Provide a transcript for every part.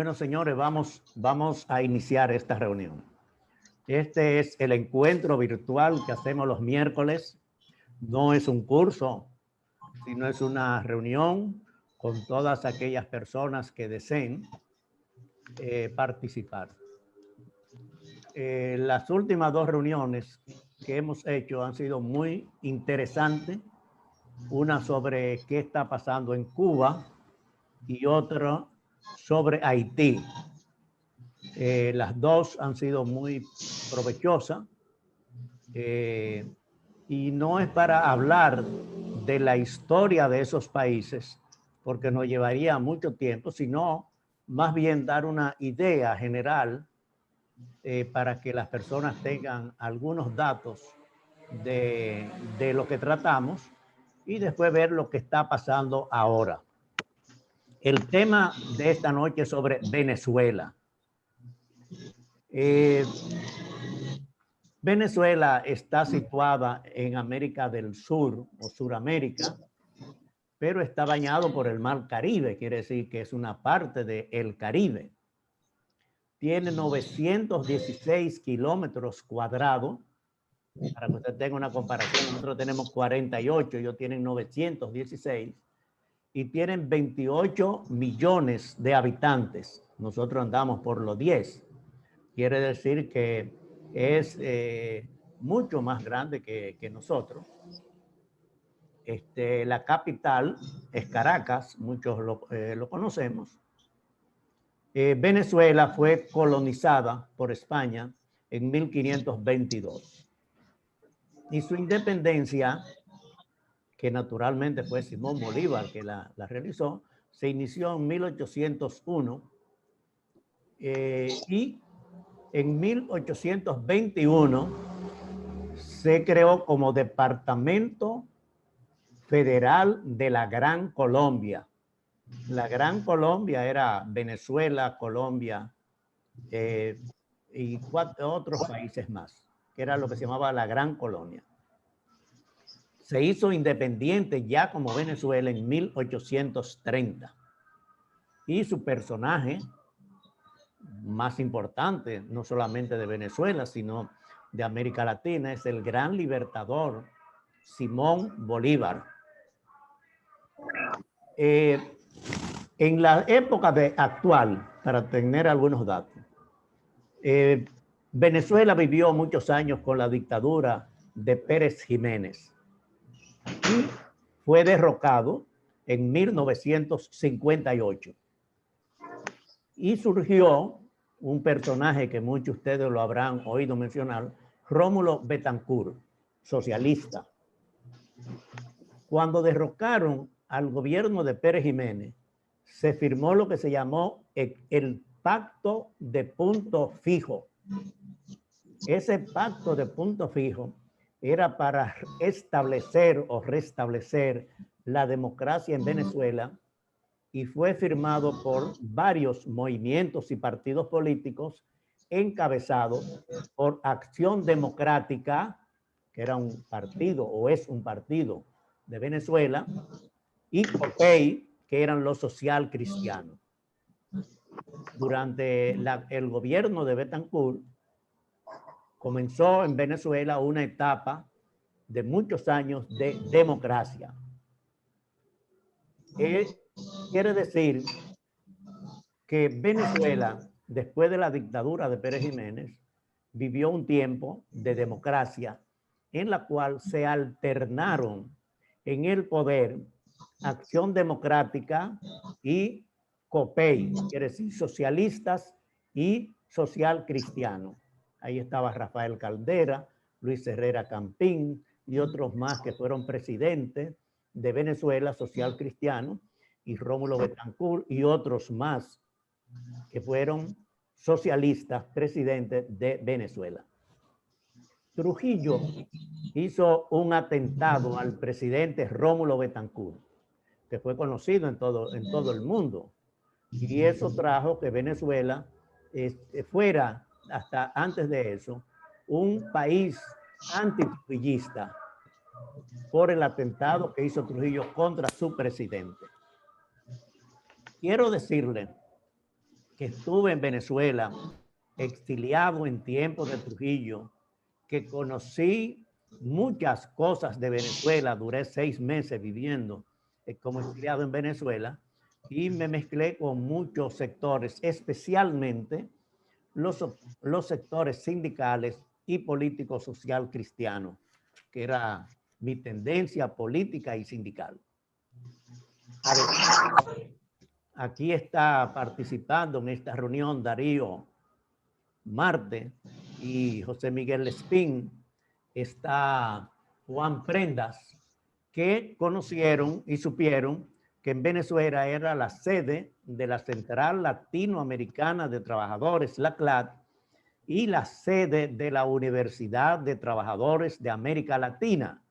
Bueno, señores, vamos a iniciar esta reunión. Este es el encuentro virtual que hacemos los miércoles. No es un curso, sino es una reunión con todas aquellas personas que deseen participar. Las últimas dos reuniones que hemos hecho han sido muy interesantes. Una sobre qué está pasando en Cuba y otra sobre Haití. Las dos han sido muy provechosas y no es para hablar de la historia de esos países, porque nos llevaría mucho tiempo, sino más bien dar una idea general para que las personas tengan algunos datos de lo que tratamos y después ver lo que está pasando ahora. El tema de esta noche es sobre Venezuela. Venezuela está situada en América del Sur o Suramérica, pero está bañado por el Mar Caribe, quiere decir que es una parte del Caribe. Tiene 916 kilómetros cuadrados. Para que usted tenga una comparación, nosotros tenemos 48, ellos tienen 916 y tienen 28 millones de habitantes. Nosotros andamos por los 10. Quiere decir que es mucho más grande que nosotros. La capital es Caracas, muchos lo conocemos. Venezuela fue colonizada por España en 1522. Y su independencia, que naturalmente fue Simón Bolívar que la realizó, se inició en 1801 y en 1821 se creó como Departamento Federal de la Gran Colombia. La Gran Colombia era Venezuela, Colombia y otros países más, que era lo que se llamaba la Gran Colonia. Se hizo independiente ya como Venezuela en 1830. Y su personaje más importante, no solamente de Venezuela, sino de América Latina, es el gran libertador Simón Bolívar. En la época actual, para tener algunos datos, Venezuela vivió muchos años con la dictadura de Pérez Jiménez y fue derrocado en 1958. Y surgió un personaje que muchos de ustedes lo habrán oído mencionar, Rómulo Betancourt, socialista. Cuando derrocaron al gobierno de Pérez Jiménez, se firmó lo que se llamó el Pacto de Punto Fijo. Ese pacto de punto fijo era para establecer o restablecer la democracia en Venezuela y fue firmado por varios movimientos y partidos políticos encabezados por Acción Democrática, que era un partido o es un partido de Venezuela, y COPEI, que eran los social cristianos. Durante el gobierno de Betancourt, comenzó en Venezuela una etapa de muchos años de democracia. Quiere decir que Venezuela, después de la dictadura de Pérez Jiménez, vivió un tiempo de democracia en la cual se alternaron en el poder Acción Democrática y COPEI, quiere decir socialistas y social cristiano. Ahí estaba Rafael Caldera, Luis Herrera Campín y otros más que fueron presidentes de Venezuela, social cristiano, y Rómulo Betancourt y otros más que fueron socialistas, presidentes de Venezuela. Trujillo hizo un atentado al presidente Rómulo Betancourt, que fue conocido en todo el mundo. Y eso trajo que Venezuela fuera, hasta antes de eso, un país antitrujillista por el atentado que hizo Trujillo contra su presidente. Quiero decirle que estuve en Venezuela, exiliado en tiempos de Trujillo, que conocí muchas cosas de Venezuela, duré 6 meses viviendo como exiliado en Venezuela y me mezclé con muchos sectores, especialmente los sectores sindicales y político social cristiano, que era mi tendencia política y sindical. Aquí está participando en esta reunión Darío Marte y José Miguel Espín. Está Juan Prendas, que conocieron y supieron que en Venezuela era la sede de la Central Latinoamericana de Trabajadores, la CLAT, y la sede de la Universidad de Trabajadores de América Latina.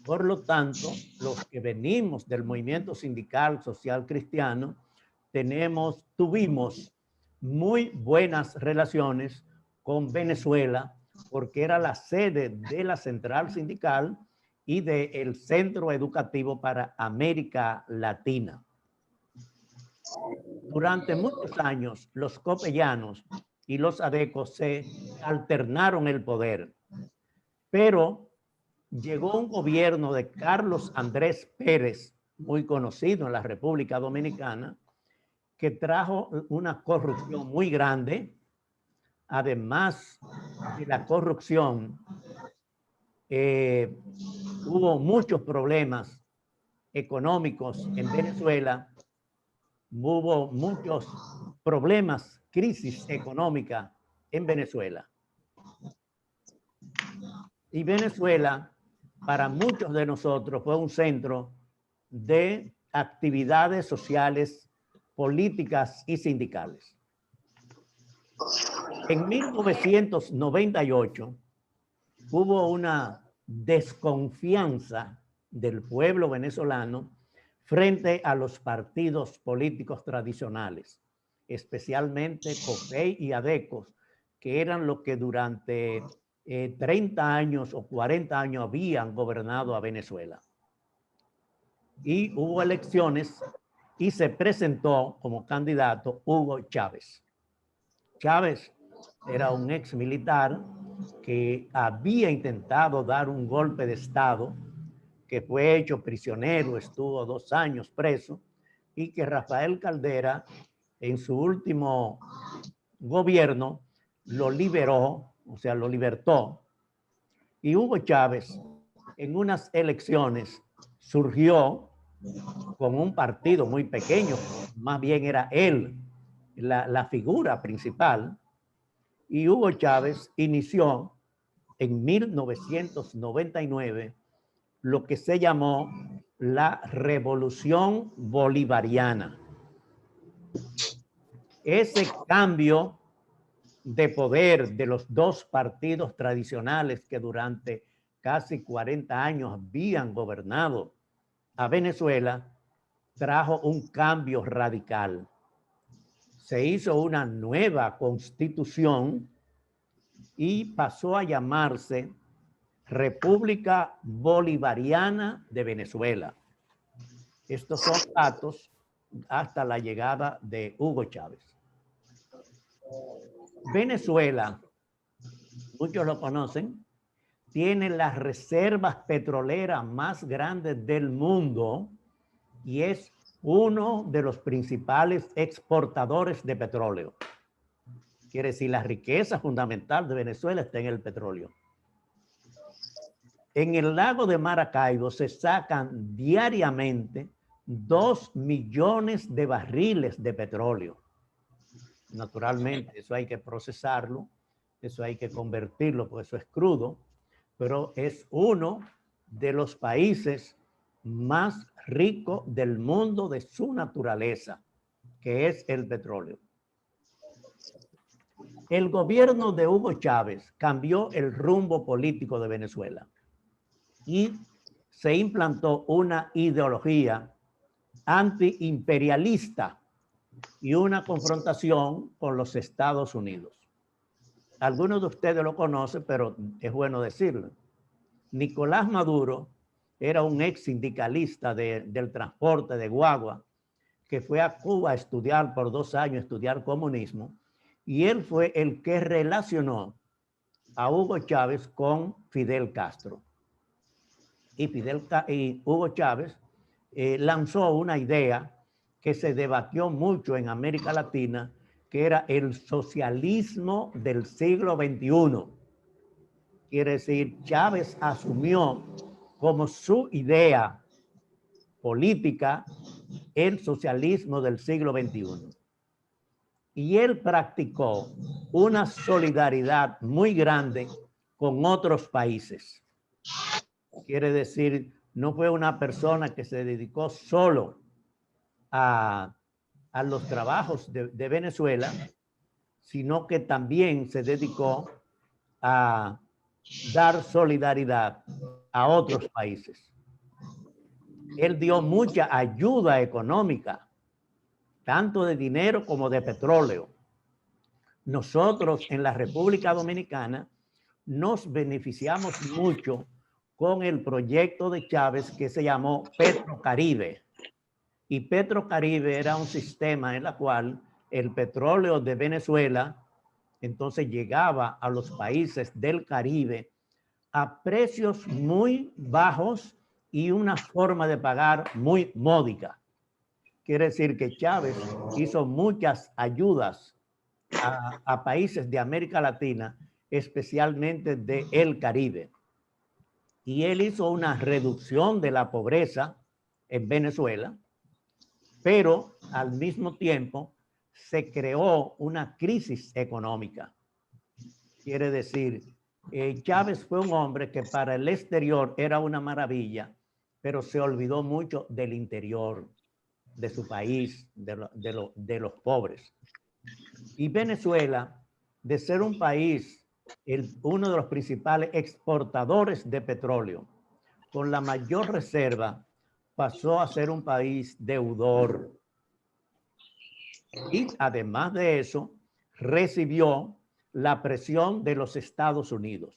Por lo tanto, los que venimos del movimiento sindical social cristiano, tuvimos muy buenas relaciones con Venezuela, porque era la sede de la central sindical y del Centro Educativo para América Latina. Durante muchos años, los copellanos y los adecos se alternaron el poder, pero llegó un gobierno de Carlos Andrés Pérez, muy conocido en la República Dominicana, que trajo una corrupción muy grande. Además de la corrupción, hubo muchos problemas económicos en Venezuela, hubo muchos problemas, crisis económica en Venezuela. Y Venezuela, para muchos de nosotros, fue un centro de actividades sociales, políticas y sindicales. En 1998 hubo una desconfianza del pueblo venezolano frente a los partidos políticos tradicionales, especialmente COPEI y ADECOS, que eran los que durante 30 años o 40 años habían gobernado a Venezuela. Y hubo elecciones y se presentó como candidato Hugo Chávez. Chávez era un ex militar que había intentado dar un golpe de Estado, que fue hecho prisionero, estuvo 2 años preso, y que Rafael Caldera, en su último gobierno, lo liberó, o sea, lo libertó. Y Hugo Chávez, en unas elecciones, surgió con un partido muy pequeño, más bien era él la figura principal, y Hugo Chávez inició en 1999 lo que se llamó la Revolución Bolivariana. Ese cambio de poder de los dos partidos tradicionales que durante casi 40 años habían gobernado a Venezuela trajo un cambio radical. Se hizo una nueva constitución y pasó a llamarse República Bolivariana de Venezuela. Estos son datos hasta la llegada de Hugo Chávez. Venezuela, muchos lo conocen, tiene las reservas petroleras más grandes del mundo y es uno de los principales exportadores de petróleo. Quiere decir, la riqueza fundamental de Venezuela está en el petróleo. En el lago de Maracaibo se sacan diariamente 2 millones de barriles de petróleo. Naturalmente, eso hay que procesarlo, eso hay que convertirlo, porque eso es crudo, pero es uno de los países más ricos del mundo de su naturaleza, que es el petróleo. El gobierno de Hugo Chávez cambió el rumbo político de Venezuela y se implantó una ideología antiimperialista y una confrontación con los Estados Unidos. Algunos de ustedes lo conocen, pero es bueno decirlo. Nicolás Maduro era un ex sindicalista del transporte de guagua que fue a Cuba a estudiar por 2 años, estudiar comunismo, y él fue el que relacionó a Hugo Chávez con Fidel Castro. Y Hugo Chávez lanzó una idea que se debatió mucho en América Latina, que era el socialismo del siglo XXI. Quiere decir, Chávez asumió como su idea política el socialismo del siglo XXI. Y él practicó una solidaridad muy grande con otros países. Quiere decir, no fue una persona que se dedicó solo a los trabajos de Venezuela, sino que también se dedicó a dar solidaridad a otros países. Él dio mucha ayuda económica, tanto de dinero como de petróleo. Nosotros en la República Dominicana nos beneficiamos mucho con el proyecto de Chávez que se llamó Petrocaribe. Y Petrocaribe era un sistema en el cual el petróleo de Venezuela entonces llegaba a los países del Caribe a precios muy bajos y una forma de pagar muy módica. Quiere decir que Chávez hizo muchas ayudas a países de América Latina, especialmente del Caribe. Y él hizo una reducción de la pobreza en Venezuela, pero al mismo tiempo se creó una crisis económica. Quiere decir, Chávez fue un hombre que para el exterior era una maravilla, pero se olvidó mucho del interior, de su país, de los pobres. Y Venezuela, de ser un país, uno de los principales exportadores de petróleo, con la mayor reserva, pasó a ser un país deudor. Y además de eso, recibió la presión de los Estados Unidos.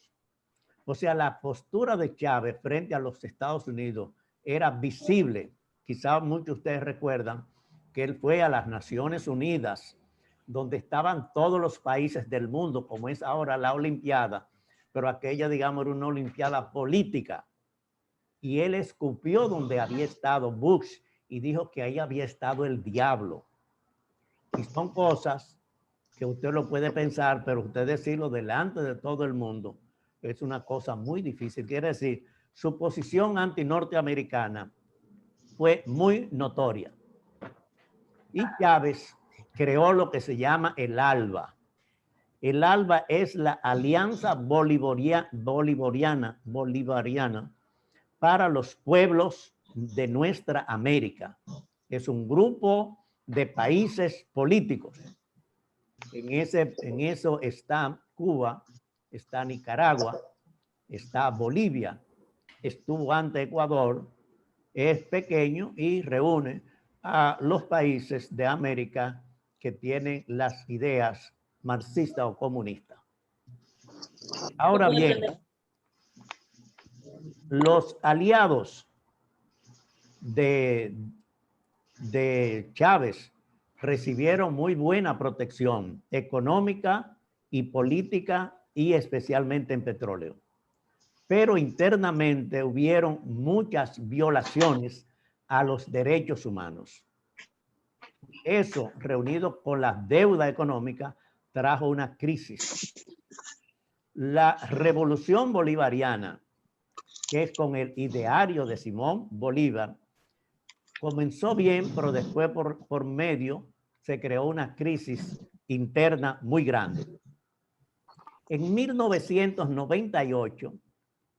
O sea, la postura de Chávez frente a los Estados Unidos era visible. Quizás muchos de ustedes recuerdan que él fue a las Naciones Unidas, donde estaban todos los países del mundo, como es ahora la Olimpiada, pero aquella, digamos, era una Olimpiada política. Y él escupió donde había estado Bush y dijo que ahí había estado el diablo. Y son cosas que usted lo puede pensar, pero usted decirlo delante de todo el mundo es una cosa muy difícil. Quiere decir, su posición anti-norteamericana fue muy notoria. Y Chávez creó lo que se llama el ALBA. El ALBA es la Alianza Bolivariana para los pueblos de nuestra América. Es un grupo de países políticos. En eso está Cuba, está Nicaragua, está Bolivia, estuvo ante Ecuador, es pequeño y reúne a los países de América que tienen las ideas marxistas o comunistas. Ahora bien, los aliados de Chávez recibieron muy buena protección económica y política y especialmente en petróleo. Pero internamente hubieron muchas violaciones a los derechos humanos. Eso, reunido con la deuda económica, trajo una crisis. La revolución bolivariana, que es con el ideario de Simón Bolívar, comenzó bien, pero después por medio se creó una crisis interna muy grande. En 1998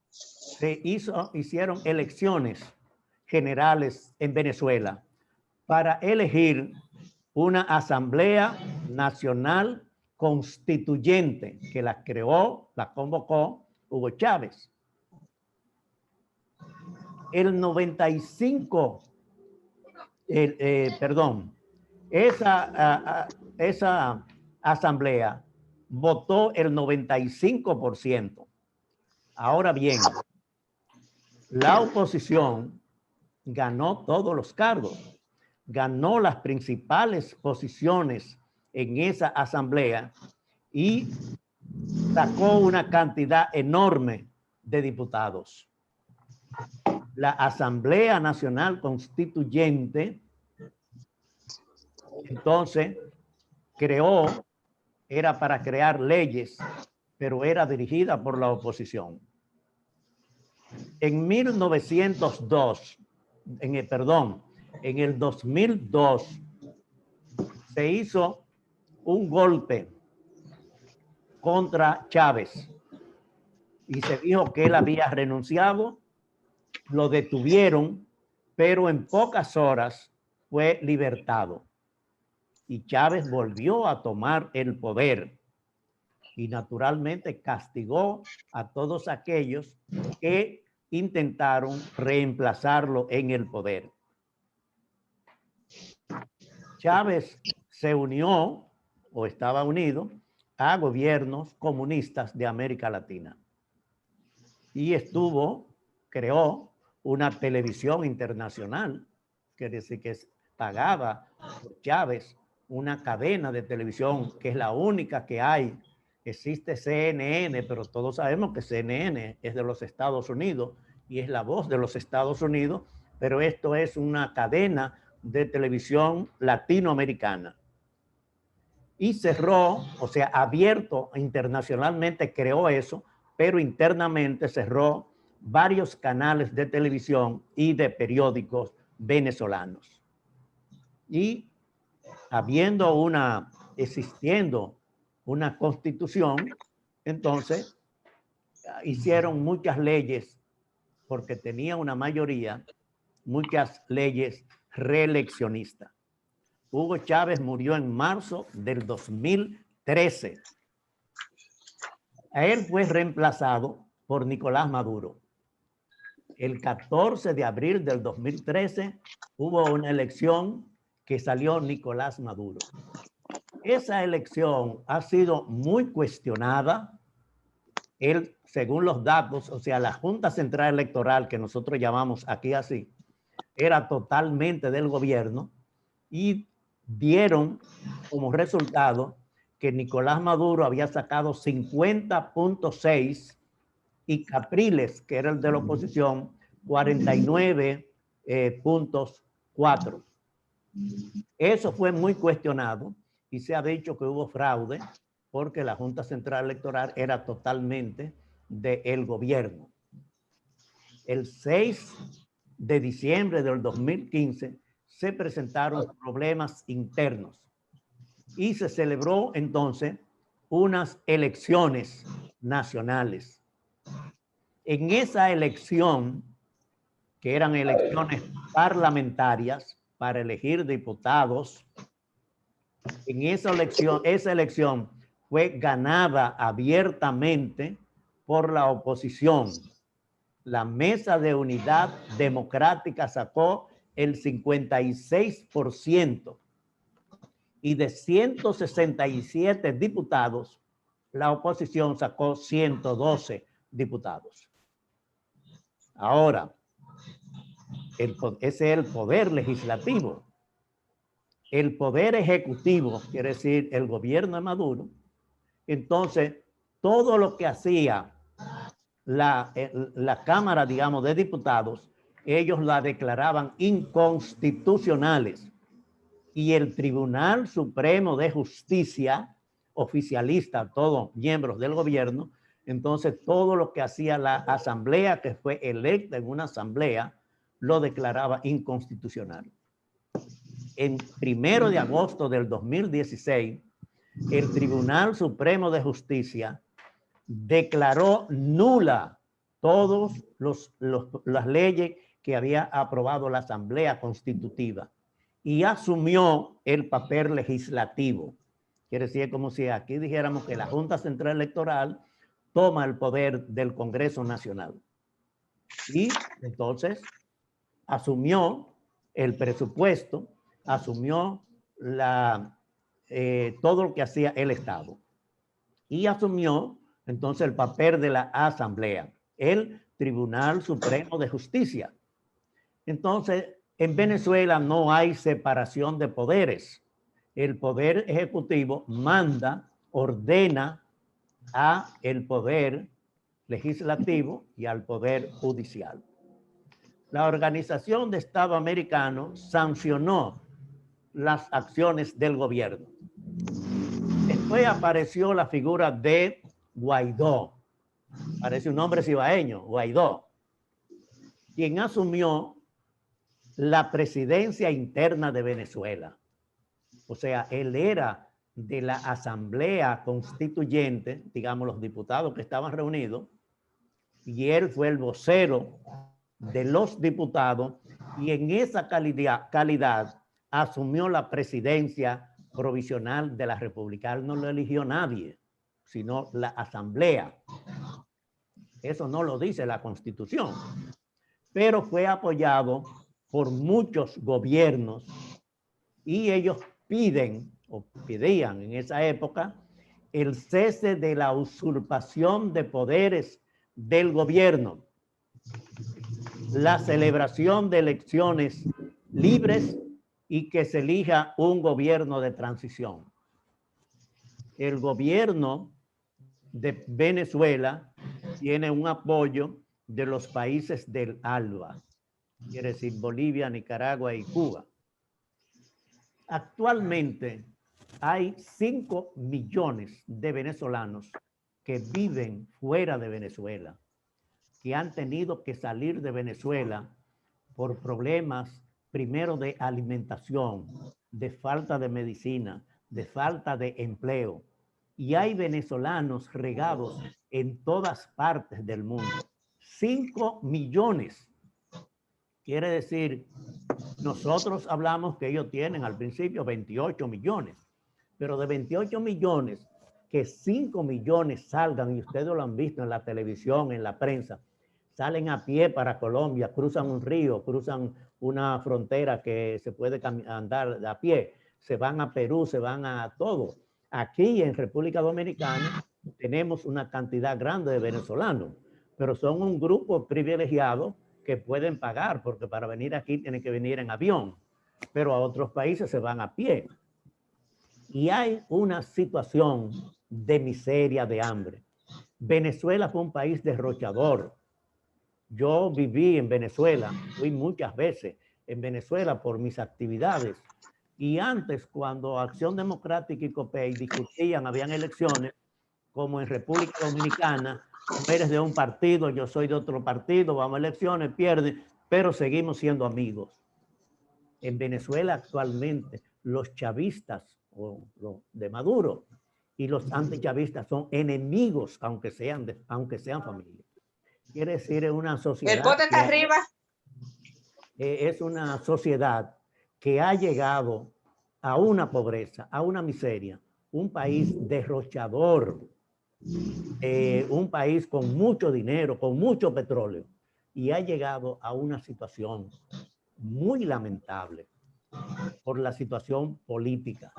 se hicieron elecciones generales en Venezuela para elegir una Asamblea Nacional Constituyente que la creó, la convocó Hugo Chávez. El 95, esa asamblea votó el 95%. Ahora bien, la oposición ganó todos los cargos. ganó las principales posiciones en esa asamblea y sacó una cantidad enorme de diputados. La Asamblea Nacional Constituyente, entonces, era para crear leyes, pero era dirigida por la oposición. En 1902, en el 2002, se hizo un golpe contra Chávez y se dijo que él había renunciado, lo detuvieron, pero en pocas horas fue libertado. Y Chávez volvió a tomar el poder y naturalmente castigó a todos aquellos que intentaron reemplazarlo en el poder. Chávez se unió o estaba unido a gobiernos comunistas de América Latina y creó una televisión internacional, quiere decir que pagaba por Chávez una cadena de televisión que es la única que hay. Existe CNN, pero todos sabemos que CNN es de los Estados Unidos y es la voz de los Estados Unidos, pero esto es una cadena de televisión latinoamericana. Y cerró, o sea, abierto internacionalmente, creó eso, pero internamente cerró varios canales de televisión y de periódicos venezolanos. Y existiendo una constitución, entonces hicieron muchas leyes, porque tenía una mayoría, muchas leyes reeleccionistas. Hugo Chávez murió en marzo del 2013. A él fue reemplazado por Nicolás Maduro. El 14 de abril del 2013 hubo una elección que salió Nicolás Maduro. Esa elección ha sido muy cuestionada. Él, según los datos, o sea, la Junta Central Electoral, que nosotros llamamos aquí así, era totalmente del gobierno y dieron como resultado que Nicolás Maduro había sacado 50.6 y Capriles, que era el de la oposición, 49.4. Eso fue muy cuestionado y se ha dicho que hubo fraude porque la Junta Central Electoral era totalmente del gobierno. El 6 de diciembre del 2015 se presentaron problemas internos y se celebró entonces unas elecciones nacionales. En esa elección, que eran elecciones parlamentarias para elegir diputados, en esa elección fue ganada abiertamente por la oposición. La Mesa de Unidad Democrática sacó el 56% y de 167 diputados, la oposición sacó 112 diputados. Ahora, ese es el poder legislativo. El poder ejecutivo, quiere decir el gobierno de Maduro, entonces todo lo que hacía la Cámara, digamos, de Diputados, ellos la declaraban inconstitucionales. Y el Tribunal Supremo de Justicia, oficialista, todos miembros del gobierno, entonces todo lo que hacía la asamblea, que fue electa en una asamblea, lo declaraba inconstitucional. En 1 de agosto del 2016, el Tribunal Supremo de Justicia declaró nula todas las leyes que había aprobado la Asamblea Constitutiva y asumió el papel legislativo. Quiere decir, como si aquí dijéramos que la Junta Central Electoral toma el poder del Congreso Nacional. Y entonces asumió el presupuesto, asumió todo lo que hacía el Estado. Y asumió entonces el papel de la Asamblea, el Tribunal Supremo de Justicia. Entonces, En Venezuela no hay separación de poderes. El poder ejecutivo manda, ordena a el poder legislativo y al poder judicial. La Organización de Estado Americano sancionó las acciones del gobierno. Después apareció la figura de Guaidó. Parece un nombre cibaeño, Guaidó, quien asumió la presidencia interna de Venezuela. O sea, él era de la Asamblea Constituyente, digamos, los diputados que estaban reunidos, y él fue el vocero de los diputados, y en esa calidad asumió la presidencia provisional de la República. Él no lo eligió nadie, sino la Asamblea. Eso no lo dice la Constitución, pero fue apoyado por muchos gobiernos y ellos piden o pedían en esa época el cese de la usurpación de poderes del gobierno, la celebración de elecciones libres y que se elija un gobierno de transición. El gobierno de Venezuela tiene un apoyo de los países del ALBA, quiere decir Bolivia, Nicaragua y Cuba. Actualmente hay 5 millones de venezolanos que viven fuera de Venezuela, que han tenido que salir de Venezuela por problemas, primero de alimentación, de falta de medicina, de falta de empleo. Y hay venezolanos regados en todas partes del mundo. 5 millones. Quiere decir, nosotros hablamos que ellos tienen al principio 28 millones, pero de 28 millones, que 5 millones salgan, y ustedes lo han visto en la televisión, en la prensa, salen a pie para Colombia, cruzan un río, cruzan una frontera que se puede andar a pie, se van a Perú, se van a todo. Aquí en República Dominicana tenemos una cantidad grande de venezolanos, pero son un grupo privilegiado que pueden pagar, porque para venir aquí tienen que venir en avión, pero a otros países se van a pie. Y hay una situación de miseria, de hambre. Venezuela fue un país derrochador. Yo viví en Venezuela, fui muchas veces en Venezuela por mis actividades. Y antes, cuando Acción Democrática y COPEI discutían, habían elecciones, como en República Dominicana, tú eres de un partido, yo soy de otro partido, vamos a elecciones, pierden, pero seguimos siendo amigos. En Venezuela actualmente los chavistas o los de Maduro y los antichavistas son enemigos, aunque sean familia. Quiere decir, es una sociedad. El pote está arriba. Es una sociedad que ha llegado a una pobreza, a una miseria, un país derrochador, un país con mucho dinero, con mucho petróleo, y ha llegado a una situación muy lamentable por la situación política.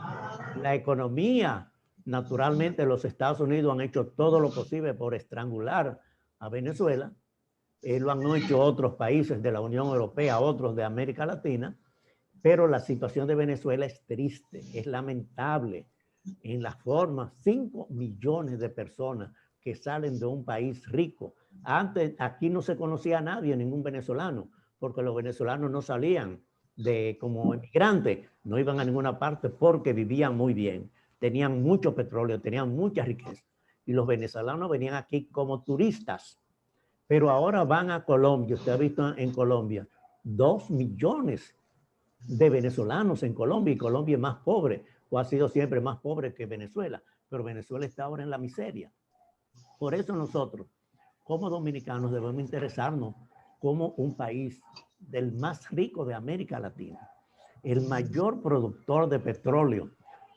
La economía, naturalmente los Estados Unidos han hecho todo lo posible por estrangular a Venezuela, lo han hecho otros países de la Unión Europea, otros de América Latina, pero la situación de Venezuela es triste, es lamentable. En la forma, 5 millones de personas que salen de un país rico. Antes aquí no se conocía a nadie, ningún venezolano, porque los venezolanos no salían como emigrantes, no iban a ninguna parte porque vivían muy bien, tenían mucho petróleo, tenían mucha riqueza. Y los venezolanos venían aquí como turistas, pero ahora van a Colombia. Usted ha visto en Colombia 2 millones de venezolanos en Colombia, y Colombia es más pobre, o ha sido siempre más pobre que Venezuela, pero Venezuela está ahora en la miseria. Por eso nosotros, como dominicanos, debemos interesarnos como un país del más rico de América Latina, el mayor productor de petróleo,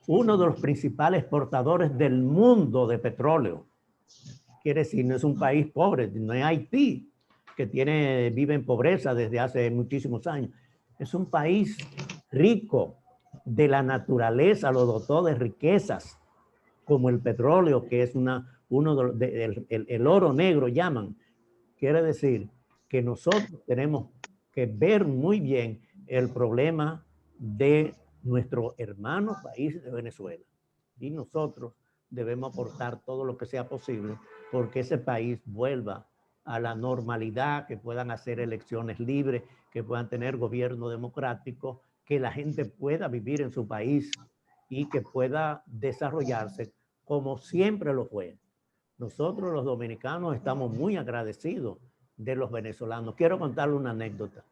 uno de los principales exportadores del mundo de petróleo. Quiere decir, no es un país pobre, no es Haití, que vive en pobreza desde hace muchísimos años. Es un país rico, de la naturaleza lo dotó de riquezas, como el petróleo, que es el oro negro llaman. Quiere decir que nosotros tenemos que ver muy bien el problema de nuestro hermano país de Venezuela. Y nosotros debemos aportar todo lo que sea posible porque ese país vuelva a la normalidad, que puedan hacer elecciones libres, que puedan tener gobierno democrático, que la gente pueda vivir en su país y que pueda desarrollarse como siempre lo fue. Nosotros los dominicanos estamos muy agradecidos de los venezolanos. Quiero contarle una anécdota.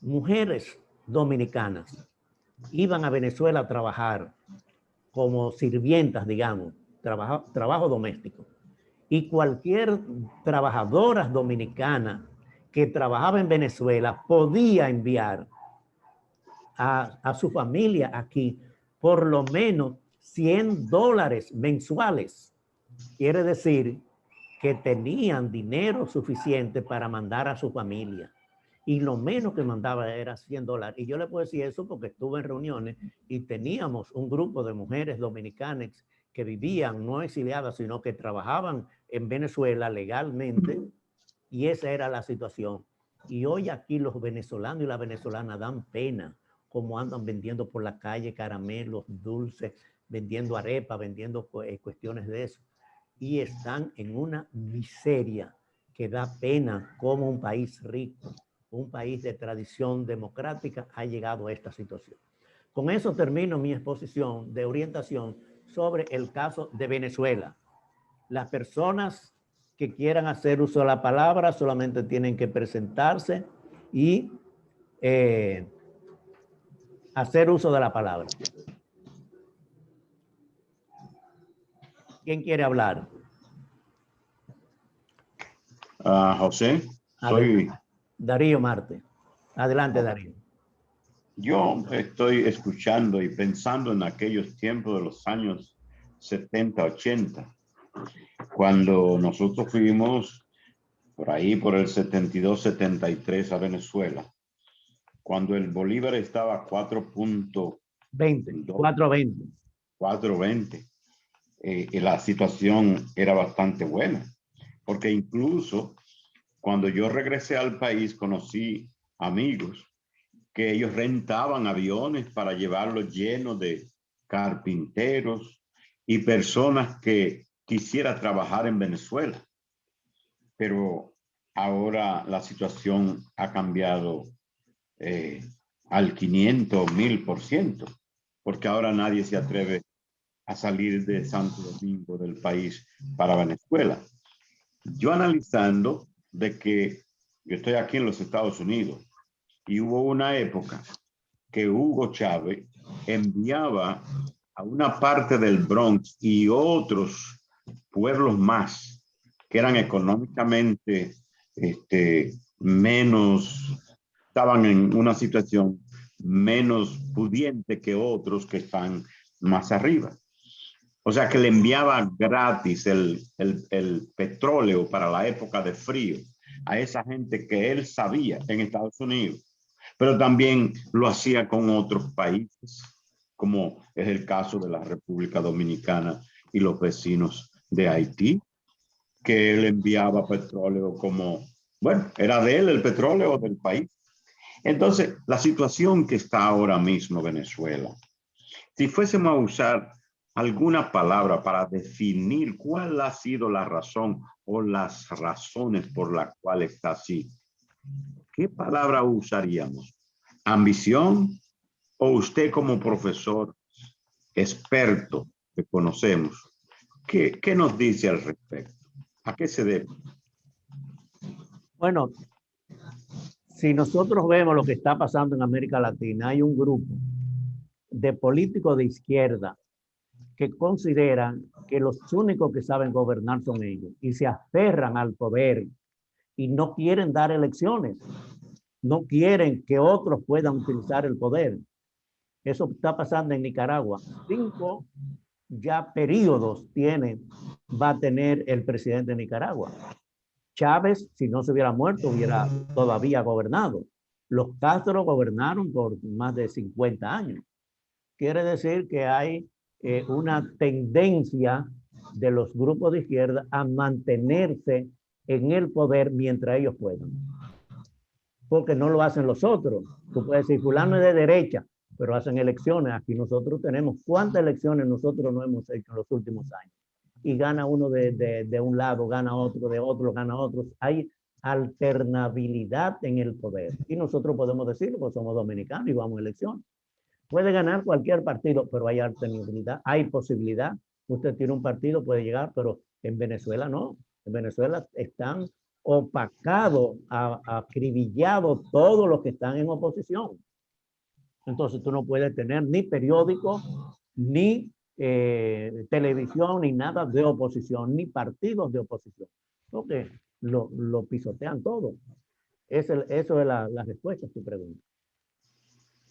Mujeres dominicanas iban a Venezuela a trabajar como sirvientas, digamos, trabajo doméstico. Y cualquier trabajadora dominicana que trabajaba en Venezuela podía enviar a su familia aquí por lo menos $100 mensuales. Quiere decir que tenían dinero suficiente para mandar a su familia. Y lo menos que mandaba era $100. Y yo le puedo decir eso porque estuve en reuniones y teníamos un grupo de mujeres dominicanas que vivían, no exiliadas, sino que trabajaban en Venezuela legalmente, y esa era la situación. Y hoy aquí los venezolanos y las venezolanas dan pena como andan vendiendo por la calle caramelos, dulces, vendiendo arepa, vendiendo cuestiones de eso. Y están en una miseria que da pena como un país rico, un país de tradición democrática, ha llegado a esta situación. Con eso termino mi exposición de orientación sobre el caso de Venezuela. Las personas que quieran hacer uso de la palabra solamente tienen que presentarse y hacer uso de la palabra. ¿Quién quiere hablar? José, soy Darío Marte. Adelante, Darío. Yo estoy escuchando y pensando en aquellos tiempos de los años 70, 80, cuando nosotros fuimos por ahí por el 72, 73 a Venezuela, cuando el Bolívar estaba a 4.20. Y la situación era bastante buena, porque incluso cuando yo regresé al país conocí amigos que ellos rentaban aviones para llevarlos llenos de carpinteros y personas que quisieran trabajar en Venezuela. Pero ahora la situación ha cambiado al 500, 1000%, porque ahora nadie se atreve a salir de Santo Domingo del país para Venezuela. Yo analizando de que yo estoy aquí en los Estados Unidos y hubo una época que Hugo Chávez enviaba a una parte del Bronx y otros pueblos más que eran económicamente estaban en una situación menos pudiente que otros que están más arriba. O sea que le enviaba gratis el petróleo para la época de frío a esa gente que él sabía en Estados Unidos, pero también lo hacía con otros países, como es el caso de la República Dominicana y los vecinos de Haití, que él enviaba petróleo como, bueno, era de él el petróleo del país. Entonces, la situación que está ahora mismo Venezuela, si fuésemos a usar alguna palabra para definir cuál ha sido la razón o las razones por las cuales está así, ¿qué palabra usaríamos? ¿Ambición? ¿O usted como profesor experto que conocemos, qué nos dice al respecto? ¿A qué se debe? Bueno, si nosotros vemos lo que está pasando en América Latina, hay un grupo de políticos de izquierda que consideran que los únicos que saben gobernar son ellos y se aferran al poder y no quieren dar elecciones, no quieren que otros puedan utilizar el poder. Eso está pasando en Nicaragua. 5 ya periodos va a tener el presidente de Nicaragua. Chávez, si no se hubiera muerto, hubiera todavía gobernado. Los Castro gobernaron por más de 50 años. Quiere decir que hay una tendencia de los grupos de izquierda a mantenerse en el poder mientras ellos puedan. porque no lo hacen los otros. Tú puedes decir, fulano es de derecha, pero hacen elecciones. Aquí nosotros tenemos, ¿cuántas elecciones nosotros no hemos hecho en los últimos años? Y gana uno de un lado, gana otro de otro, gana otro. Hay alternabilidad en el poder. Y nosotros podemos decirlo, porque somos dominicanos y vamos a elecciones. Puede ganar cualquier partido, pero hay alternabilidad, hay posibilidad. Usted tiene un partido, puede llegar, pero en Venezuela no. En Venezuela están opacados, acribillados todos los que están en oposición. Entonces tú no puedes tener ni periódico, ni televisión, ni nada de oposición, ni partidos de oposición. Porque lo pisotean todo. Eso es la respuesta a tu pregunta.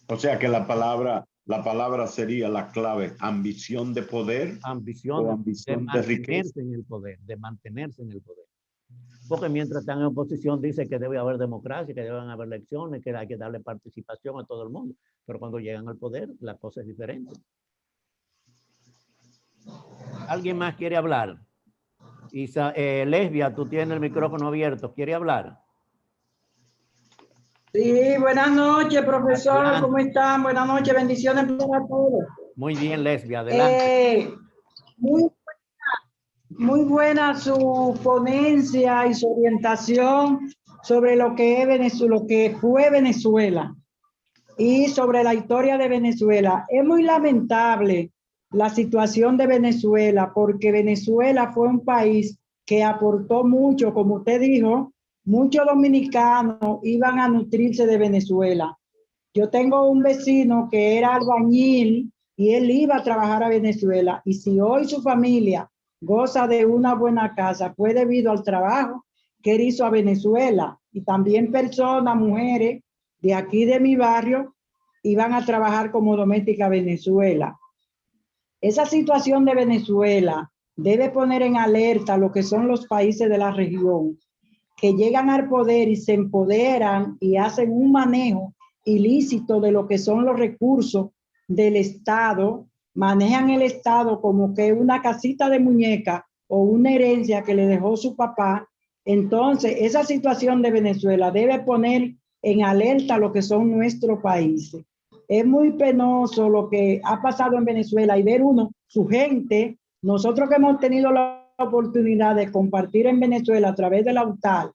O sea que la palabra sería la clave, ambición de poder Ambición o de ambición de riqueza. mantenerse en el poder, de mantenerse en el poder. Porque mientras están en oposición dice que debe haber democracia, que deben haber elecciones, que hay que darle participación a todo el mundo. Pero cuando llegan al poder, la cosa es diferente. ¿Alguien más quiere hablar? Lesbia, tú tienes el micrófono abierto. ¿Quiere hablar? Sí, buenas noches, profesor. Adelante. ¿Cómo están? Buenas noches, bendiciones para todos. Muy bien, Lesbia, adelante. Muy buena su ponencia y su orientación sobre lo que es Venezuela, lo que fue Venezuela y sobre la historia de Venezuela. Es muy lamentable la situación de Venezuela porque Venezuela fue un país que aportó mucho, como usted dijo, muchos dominicanos iban a nutrirse de Venezuela. Yo tengo un vecino que era albañil y él iba a trabajar a Venezuela, y si hoy su familia goza de una buena casa fue debido al trabajo que él hizo a Venezuela. Y también personas, mujeres de aquí de mi barrio, iban a trabajar como doméstica a Venezuela. Esa situación de Venezuela debe poner en alerta lo que son los países de la región, que llegan al poder y se empoderan y hacen un manejo ilícito de lo que son los recursos del Estado, manejan el Estado como que una casita de muñeca o una herencia que le dejó su papá. Entonces, esa situación de Venezuela debe poner en alerta lo que son nuestros países. Es muy penoso lo que ha pasado en Venezuela y ver uno, su gente, nosotros que hemos tenido la oportunidad de compartir en Venezuela a través de la UTAL,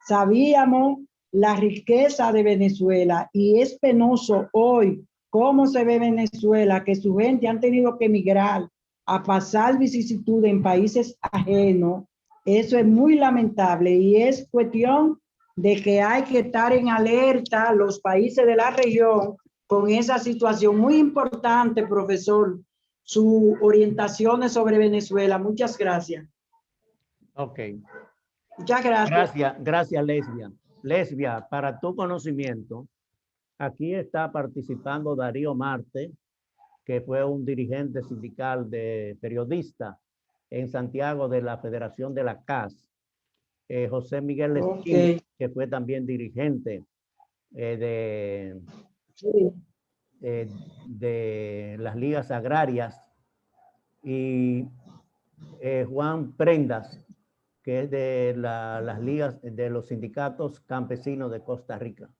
sabíamos la riqueza de Venezuela y es penoso hoy cómo se ve Venezuela, que su gente han tenido que emigrar a pasar vicisitud en países ajenos. Eso es muy lamentable y es cuestión de que hay que estar en alerta los países de la región con esa situación. Muy importante, profesor, sus orientaciones sobre Venezuela. Muchas gracias. Ok. Muchas gracias. Gracias, Lesbia. Lesbia, para tu conocimiento, aquí está participando Darío Marte, que fue un dirigente sindical de periodista en Santiago de la Federación de la CAS. José Miguel Esquil, que fue también dirigente de las ligas agrarias, y Juan Prendas, que es de las ligas de los sindicatos campesinos de Costa Rica,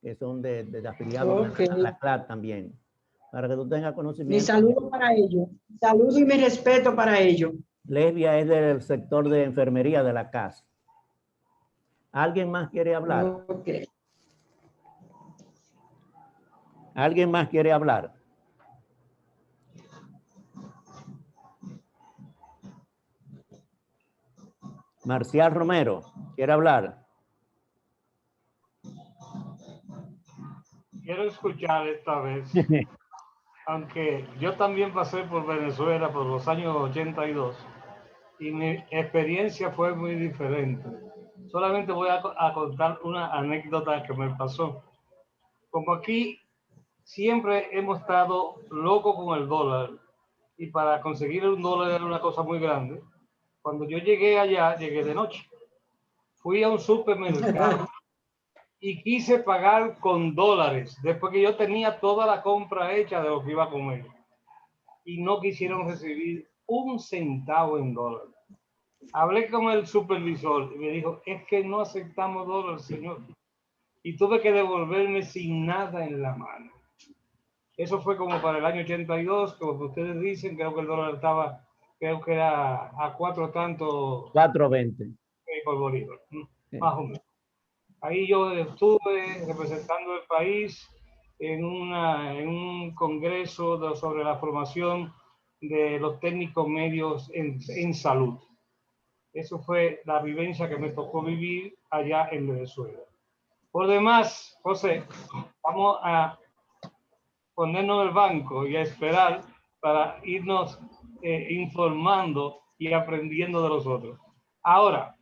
que son de afiliados a la CLAT también, para que tú tengas conocimiento. Mi saludo para ellos, saludo y mi respeto para ellos. Lesbia es del sector de enfermería de la CAS. ¿Alguien más quiere hablar? Okay. ¿Alguien más quiere hablar? Marcial Romero, ¿quiere hablar? Quiero escuchar esta vez, aunque yo también pasé por Venezuela por los años 82 y mi experiencia fue muy diferente. Solamente voy a contar una anécdota que me pasó. Como aquí siempre hemos estado locos con el dólar y para conseguir un dólar era una cosa muy grande. Cuando yo llegué allá, llegué de noche. Fui a un supermercado y quise pagar con dólares después que yo tenía toda la compra hecha de lo que iba a comer. Y no quisieron recibir un centavo en dólares. Hablé con el supervisor y me dijo, es que no aceptamos dólares, señor. y tuve que devolverme sin nada en la mano. Eso fue como para el año 82, como ustedes dicen, creo que el dólar estaba, creo que era a 4 tanto 4.20. por bolívar, Sí. más o menos. Ahí yo estuve representando el país en un congreso sobre la formación de los técnicos medios en salud. Eso fue la vivencia que me tocó vivir allá en Venezuela. Por demás, José, vamos a ponernos el banco y a esperar para irnos informando y aprendiendo de los otros. Ahora,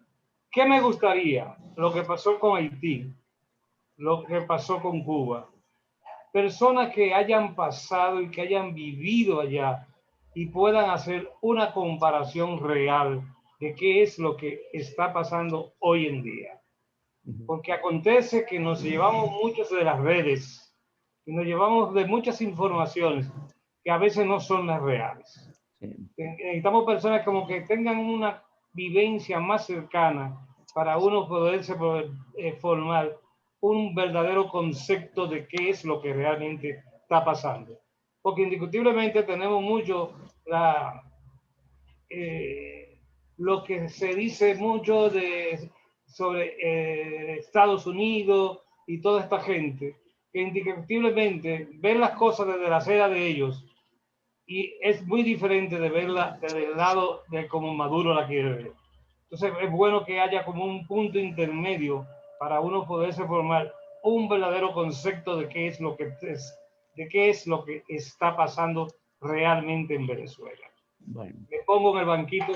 ¿qué me gustaría? Lo que pasó con Haití, lo que pasó con Cuba. Personas que hayan pasado y que hayan vivido allá y puedan hacer una comparación real de qué es lo que está pasando hoy en día. Porque acontece que nos llevamos muchos de las redes y nos llevamos de muchas informaciones que a veces no son las reales. Sí. Necesitamos personas como que tengan una vivencia más cercana para uno poderse formar un verdadero concepto de qué es lo que realmente está pasando. Porque indiscutiblemente tenemos mucho lo que se dice mucho sobre Estados Unidos y toda esta gente, que indiscutiblemente ven las cosas desde la acera de ellos y es muy diferente de verla desde el lado de cómo Maduro la quiere ver. Entonces es bueno que haya como un punto intermedio para uno poderse formar un verdadero concepto de qué es lo que está pasando realmente en Venezuela. Bueno. Me pongo en el banquito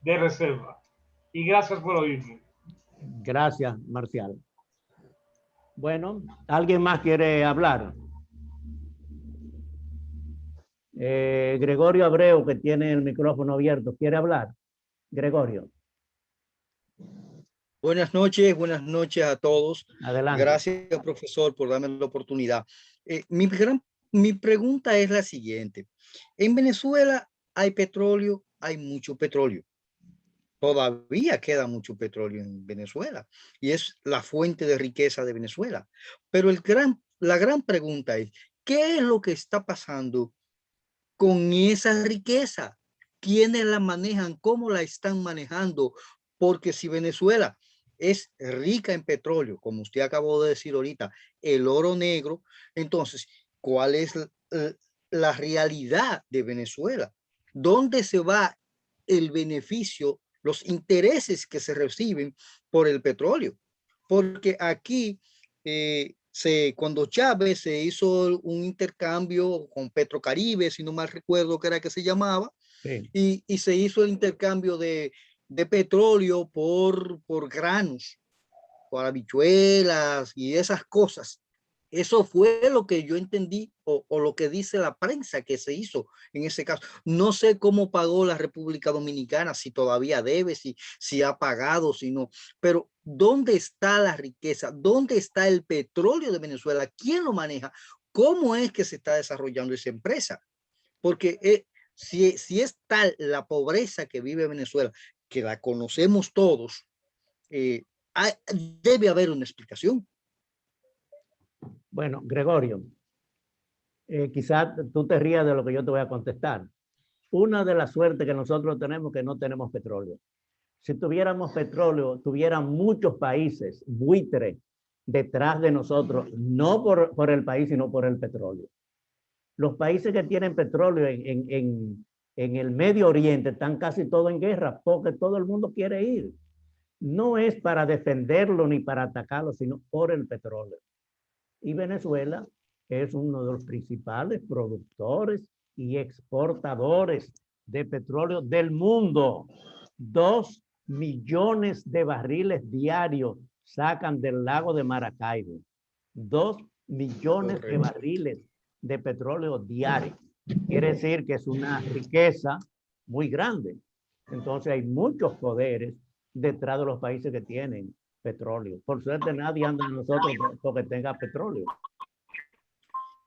de reserva. Y gracias por oírme. Gracias, Marcial. Bueno, ¿alguien más quiere hablar? Gregorio Abreu, que tiene el micrófono abierto, ¿quiere hablar? Gregorio. Buenas noches a todos. Adelante. Gracias, profesor, por darme la oportunidad. Mi pregunta es la siguiente. En Venezuela hay petróleo, hay mucho petróleo. Todavía queda mucho petróleo en Venezuela y es la fuente de riqueza de Venezuela. Pero la gran pregunta es, ¿qué es lo que está pasando con esa riqueza? ¿Quiénes la manejan? ¿Cómo la están manejando? Porque si Venezuela es rica en petróleo, como usted acabó de decir ahorita, el oro negro, entonces, ¿cuál es la realidad de Venezuela? ¿Dónde se va el beneficio, los intereses que se reciben por el petróleo? Porque aquí cuando Chávez se hizo un intercambio con Petrocaribe, si no mal recuerdo que era que se llamaba, sí. y se hizo el intercambio de petróleo por granos, por habichuelas y esas cosas. Eso fue lo que yo entendí o lo que dice la prensa que se hizo en ese caso. No sé cómo pagó la República Dominicana, si todavía debe, si ha pagado, si no. Pero ¿dónde está la riqueza? ¿Dónde está el petróleo de Venezuela? ¿Quién lo maneja? ¿Cómo es que se está desarrollando esa empresa? Porque si es tal la pobreza que vive Venezuela, que la conocemos todos, debe haber una explicación. Bueno, Gregorio, quizás tú te rías de lo que yo te voy a contestar. Una de las suertes que nosotros tenemos es que no tenemos petróleo. Si tuviéramos petróleo, tuvieran muchos países buitres detrás de nosotros, no por el país, sino por el petróleo. Los países que tienen petróleo en el Medio Oriente están casi todos en guerra porque todo el mundo quiere ir. No es para defenderlo ni para atacarlo, sino por el petróleo. Y Venezuela es uno de los principales productores y exportadores de petróleo del mundo. 2 millones de barriles diarios sacan del lago de Maracaibo. 2 millones de barriles de petróleo diarios. Quiere decir que es una riqueza muy grande. Entonces hay muchos poderes detrás de los países que tienen petróleo. Por suerte nadie anda en nosotros porque tenga petróleo.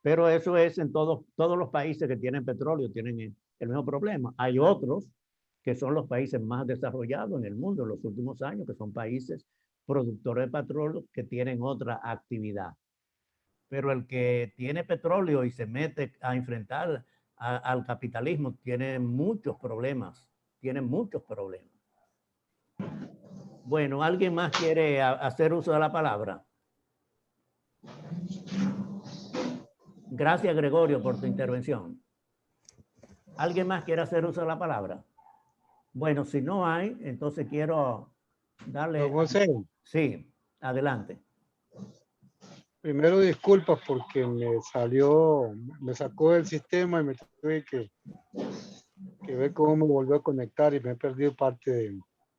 Pero eso es en todos los países que tienen petróleo, tienen el mismo problema. Hay otros que son los países más desarrollados en el mundo en los últimos años, que son países productores de petróleo que tienen otra actividad. Pero el que tiene petróleo y se mete a enfrentar al capitalismo tiene muchos problemas, tiene muchos problemas. Bueno, ¿alguien más quiere hacer uso de la palabra? Gracias, Gregorio, por tu intervención. ¿Alguien más quiere hacer uso de la palabra? Bueno, si no hay, entonces quiero darle... Don José, Sí, adelante. primero disculpas porque me sacó del sistema y me tuve que ver cómo me volvió a conectar y me he perdido parte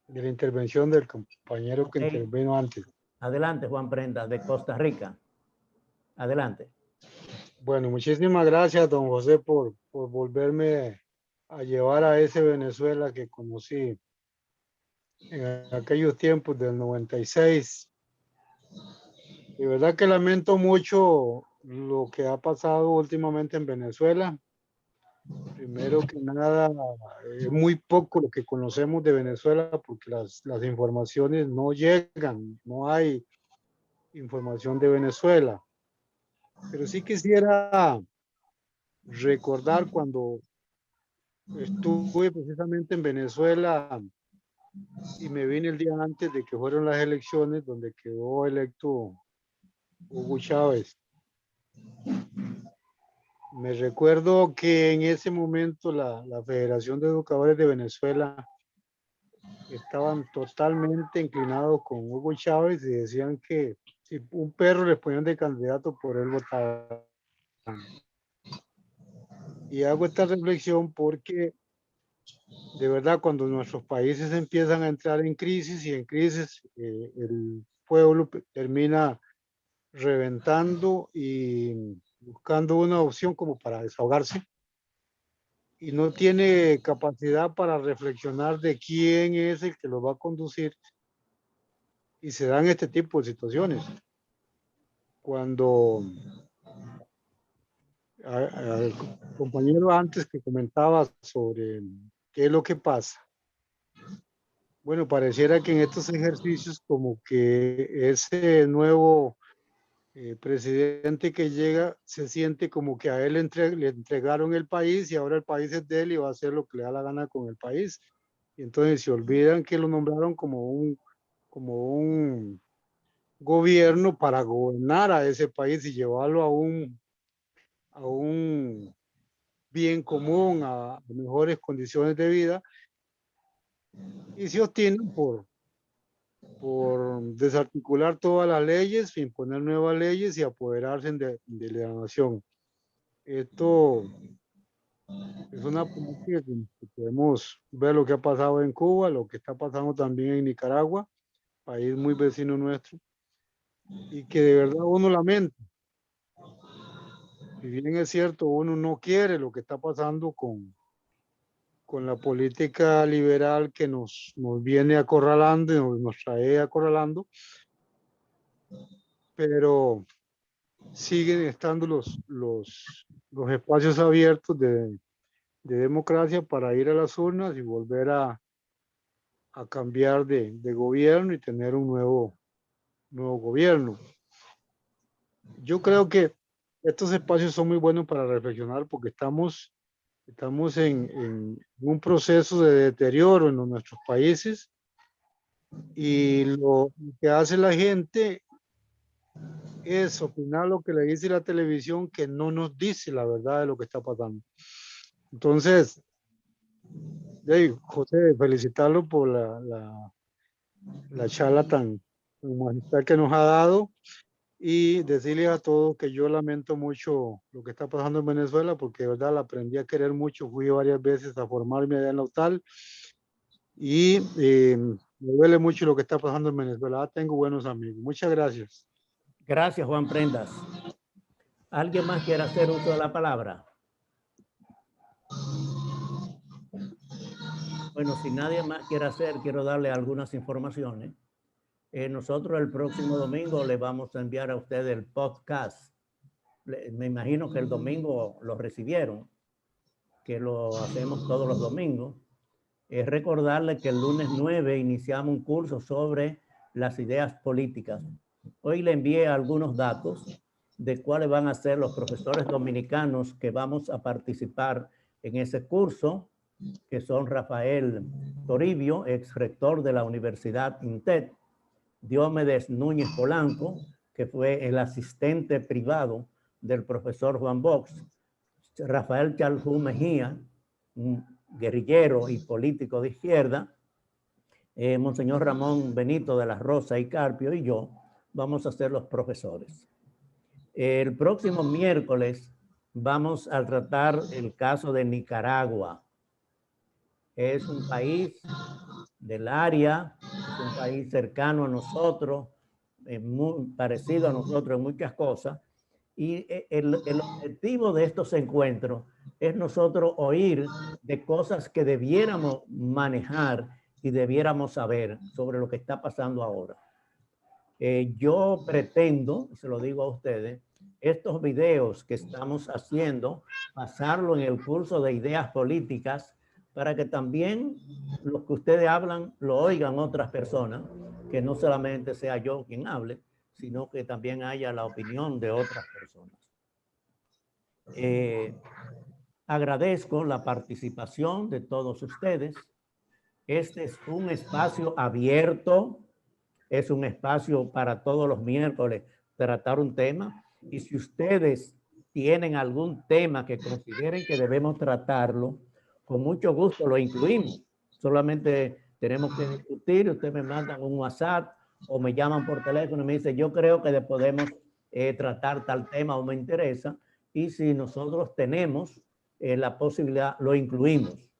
de la intervención del compañero que intervino antes. Adelante, Juan Prenda, de Costa Rica. Adelante. Bueno, muchísimas gracias, don José, por volverme a llevar a ese Venezuela que conocí en aquellos tiempos del 96. De verdad que lamento mucho lo que ha pasado últimamente en Venezuela. Primero que nada, es muy poco lo que conocemos de Venezuela porque las informaciones no llegan, no hay información de Venezuela. Pero sí quisiera recordar cuando estuve precisamente en Venezuela y me vine el día antes de que fueron las elecciones donde quedó electo Hugo Chávez. Me recuerdo que en ese momento la Federación de Educadores de Venezuela estaban totalmente inclinados con Hugo Chávez y decían que si un perro les ponían de candidato, por él votaban. Y hago esta reflexión porque de verdad cuando nuestros países empiezan a entrar en crisis y en crisis el pueblo termina reventando y buscando una opción como para desahogarse y no tiene capacidad para reflexionar de quién es el que lo va a conducir y se dan este tipo de situaciones. Cuando al compañero antes que comentaba sobre qué es lo que pasa, bueno, pareciera que en estos ejercicios como que ese nuevo presidente que llega se siente como que a él le entregaron el país y ahora el país es de él y va a hacer lo que le da la gana con el país. Y entonces se olvidan que lo nombraron como un gobierno para gobernar a ese país y llevarlo a un bien común, a mejores condiciones de vida. Y se obtienen por desarticular todas las leyes, imponer nuevas leyes y apoderarse de la nación. Esto es una política que podemos ver lo que ha pasado en Cuba, lo que está pasando también en Nicaragua, país muy vecino nuestro, y que de verdad uno lamenta. Si bien es cierto, uno no quiere lo que está pasando con la política liberal que nos viene acorralando y nos trae acorralando, pero siguen estando los espacios abiertos de democracia para ir a las urnas y volver a cambiar de gobierno y tener un nuevo gobierno. Yo creo que estos espacios son muy buenos para reflexionar porque estamos en un proceso de deterioro en nuestros países y lo que hace la gente es opinar lo que le dice la televisión que no nos dice la verdad de lo que está pasando. Entonces, José, felicitarlo por la charla tan magistral que nos ha dado y decirle a todos que yo lamento mucho lo que está pasando en Venezuela porque de verdad la aprendí a querer mucho, fui varias veces a formarme allá en la UTAL y me duele mucho lo que está pasando en Venezuela. Tengo buenos amigos. Muchas gracias. Gracias, Juan Prendas. ¿Alguien más quiere hacer uso de la palabra? Bueno, si nadie más quiere hacer, quiero darle algunas informaciones. Nosotros el próximo domingo le vamos a enviar a ustedes el podcast. Me imagino que el domingo lo recibieron, que lo hacemos todos los domingos. Recordarle que el lunes 9 iniciamos un curso sobre las ideas políticas. Hoy le envié algunos datos de cuáles van a ser los profesores dominicanos que vamos a participar en ese curso, que son Rafael Toribio, ex rector de la Universidad INTED, Diomedes Núñez Polanco, que fue el asistente privado del profesor Juan Box, Rafael Chaljú Mejía, un guerrillero y político de izquierda, Monseñor Ramón Benito de la Rosa y Carpio y yo vamos a ser los profesores. El próximo miércoles vamos a tratar el caso de Nicaragua. Es un país del área, es un país cercano a nosotros, muy parecido a nosotros en muchas cosas. Y el objetivo de estos encuentros es nosotros oír de cosas que debiéramos manejar y debiéramos saber sobre lo que está pasando ahora. Yo pretendo, se lo digo a ustedes, estos videos que estamos haciendo, pasarlo en el curso de ideas políticas para que también lo que ustedes hablan lo oigan otras personas, que no solamente sea yo quien hable, sino que también haya la opinión de otras personas. Agradezco la participación de todos ustedes. Este es un espacio abierto, es un espacio para todos los miércoles tratar un tema. Y si ustedes tienen algún tema que consideren que debemos tratarlo, con mucho gusto lo incluimos. Solamente tenemos que discutir, ustedes me mandan un WhatsApp o me llaman por teléfono y me dicen, yo creo que podemos tratar tal tema o me interesa. Y si nosotros tenemos la posibilidad, lo incluimos.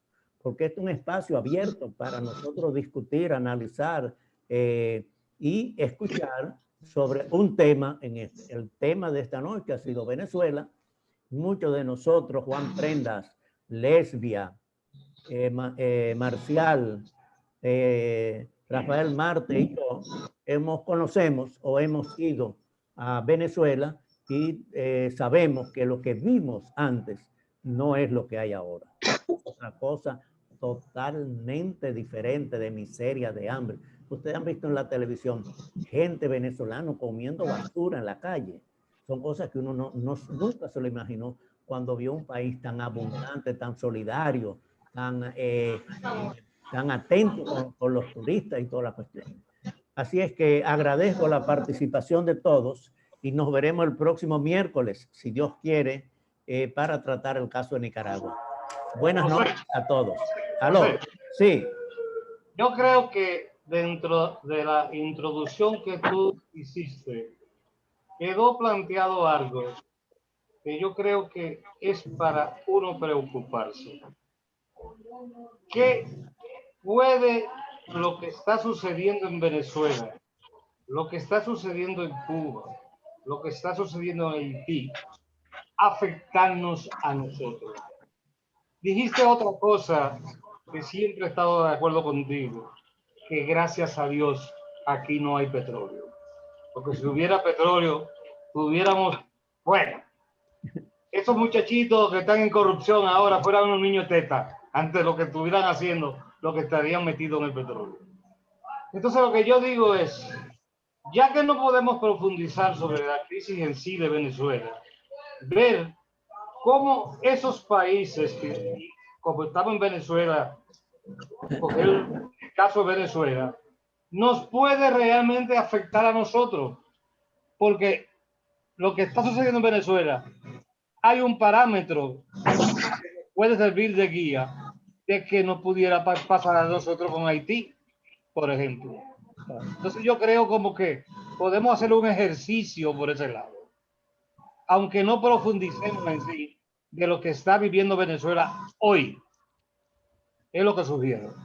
Porque es un espacio abierto para nosotros discutir, analizar y escuchar sobre un tema. El tema de esta noche ha sido Venezuela. Muchos de nosotros, Juan Prendas, Lesbia, Marcial, Rafael Marte y yo, conocemos o hemos ido a Venezuela y sabemos que lo que vimos antes no es lo que hay ahora. Otra cosa totalmente diferente, de miseria, de hambre. Ustedes han visto en la televisión gente venezolana comiendo basura en la calle. Son cosas que uno nunca se lo imaginó cuando vio un país tan abundante, tan solidario, tan atento con los turistas y toda la cuestión. Así es que agradezco la participación de todos y nos veremos el próximo miércoles, si Dios quiere, para tratar el caso de Nicaragua. Buenas noches a todos. ¿Aló? Sí. Yo creo que dentro de la introducción que tú hiciste, quedó planteado algo que yo creo que es para uno preocuparse. ¿Qué puede lo que está sucediendo en Venezuela, lo que está sucediendo en Cuba, lo que está sucediendo en Haití, afectarnos a nosotros? Dijiste otra cosa que siempre he estado de acuerdo contigo, que gracias a Dios aquí no hay petróleo. Porque si hubiera petróleo, tuviéramos, bueno, esos muchachitos que están en corrupción ahora fueran unos niños teta, antes de lo que estuvieran haciendo, lo que estarían metidos en el petróleo. Entonces lo que yo digo es, ya que no podemos profundizar sobre la crisis en sí de Venezuela, ver cómo esos países que, como estamos en Venezuela, porque el caso de Venezuela, nos puede realmente afectar a nosotros, porque lo que está sucediendo en Venezuela, hay un parámetro que puede servir de guía de que no pudiera pasar a nosotros con Haití, por ejemplo. Entonces yo creo como que podemos hacer un ejercicio por ese lado, aunque no profundicemos en sí de lo que está viviendo Venezuela hoy. Es lo que sugiero.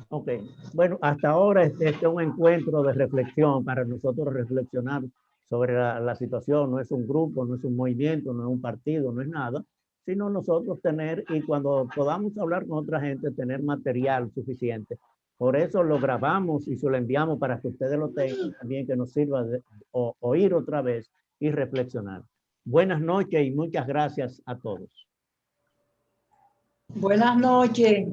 Ok, bueno, hasta ahora este es un encuentro de reflexión para nosotros reflexionar sobre la situación. No es un grupo, no es un movimiento, no es un partido, no es nada, sino nosotros tener, y cuando podamos hablar con otra gente, tener material suficiente. Por eso lo grabamos y se lo enviamos para que ustedes lo tengan también, que nos sirva de oír otra vez y reflexionar. Buenas noches y muchas gracias a todos. Buenas noches.